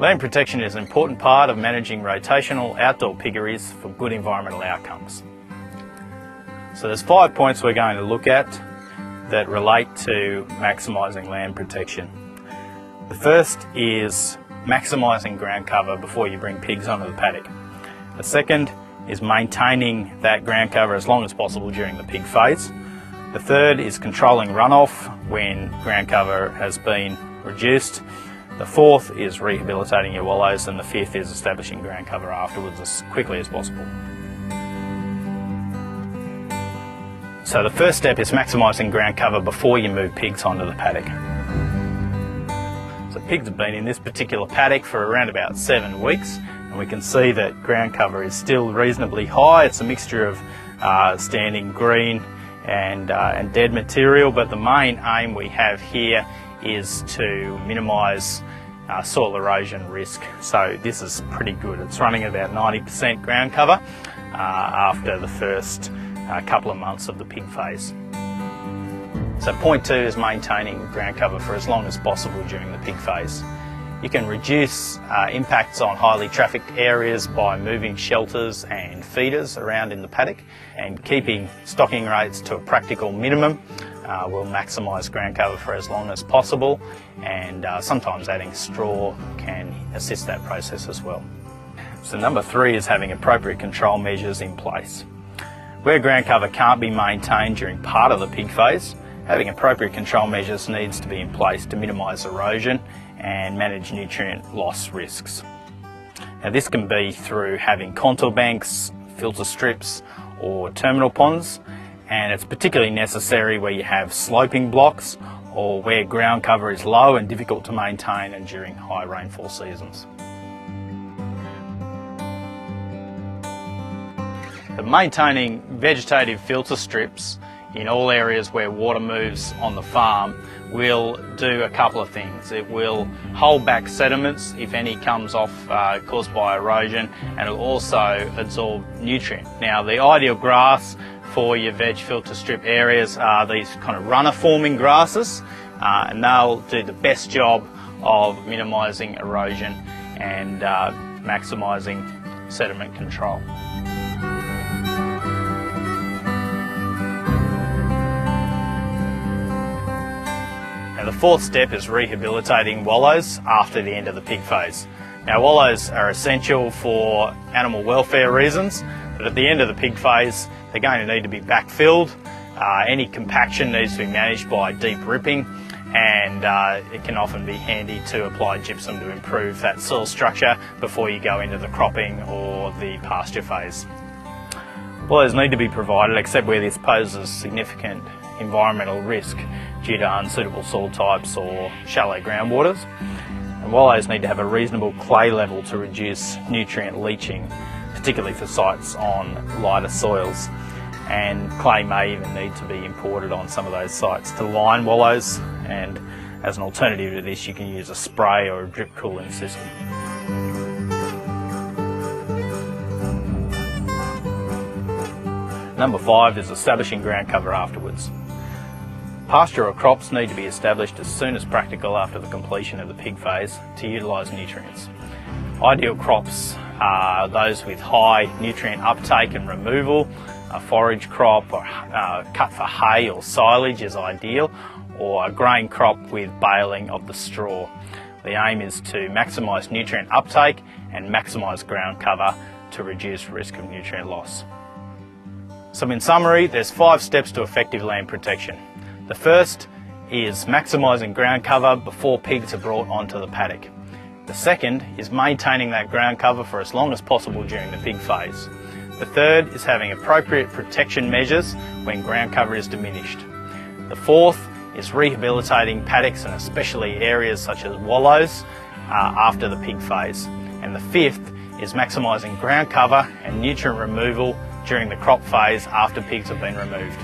Land protection is an important part of managing rotational outdoor piggeries for good environmental outcomes. So there's 5 points we're going to look at that relate to maximising land protection. The first is maximising ground cover before you bring pigs onto the paddock. The second is maintaining that ground cover as long as possible during the pig phase. The third is controlling runoff when ground cover has been reduced. The fourth is rehabilitating your wallows, and the fifth is establishing ground cover afterwards as quickly as possible. So the first step is maximising ground cover before you move pigs onto the paddock. So pigs have been in this particular paddock for around about 7 weeks, and we can see that ground cover is still reasonably high. It's a mixture of standing green and dead material, but the main aim we have here is to minimise soil erosion risk. So this is pretty good. It's running at about 90% ground cover after the first couple of months of the pig phase. So point 2 is maintaining ground cover for as long as possible during the pig phase. You can reduce impacts on highly trafficked areas by moving shelters and feeders around in the paddock, and keeping stocking rates to a practical minimum will maximise ground cover for as long as possible, and sometimes adding straw can assist that process as well. So number 3 is having appropriate control measures in place. Where ground cover can't be maintained during part of the pig phase, having appropriate control measures needs to be in place to minimise erosion and manage nutrient loss risks. Now this can be through having contour banks, filter strips or terminal ponds, and it's particularly necessary where you have sloping blocks or where ground cover is low and difficult to maintain and during high rainfall seasons. But maintaining vegetative filter strips in all areas where water moves on the farm will do a couple of things. It will hold back sediments if any comes off caused by erosion, and it will also absorb nutrient. Now the ideal grass for your veg filter strip areas are these kind of runner forming grasses, and they'll do the best job of minimising erosion and maximising sediment control. Now the fourth step is rehabilitating wallows after the end of the pig phase. Now wallows are essential for animal welfare reasons, but at the end of the pig phase they're going to need to be backfilled. Any compaction needs to be managed by deep ripping, and it can often be handy to apply gypsum to improve that soil structure before you go into the cropping or the pasture phase. Wallows need to be provided except where this poses significant environmental risk due to unsuitable soil types or shallow groundwaters. And wallows need to have a reasonable clay level to reduce nutrient leaching, particularly for sites on lighter soils. And clay may even need to be imported on some of those sites to line wallows, and as an alternative to this you can use a spray or a drip cooling system. Number 5 is establishing ground cover afterwards. Pasture or crops need to be established as soon as practical after the completion of the pig phase to utilise nutrients. Ideal crops are those with high nutrient uptake and removal. A forage crop or cut for hay or silage is ideal, or a grain crop with baling of the straw. The aim is to maximise nutrient uptake and maximise ground cover to reduce risk of nutrient loss. So in summary, there's 5 steps to effective land protection. The first is maximising ground cover before pigs are brought onto the paddock. The second is maintaining that ground cover for as long as possible during the pig phase. The third is having appropriate protection measures when ground cover is diminished. The fourth is rehabilitating paddocks and especially areas such as wallows after the pig phase. And the fifth is maximising ground cover and nutrient removal during the crop phase after pigs have been removed.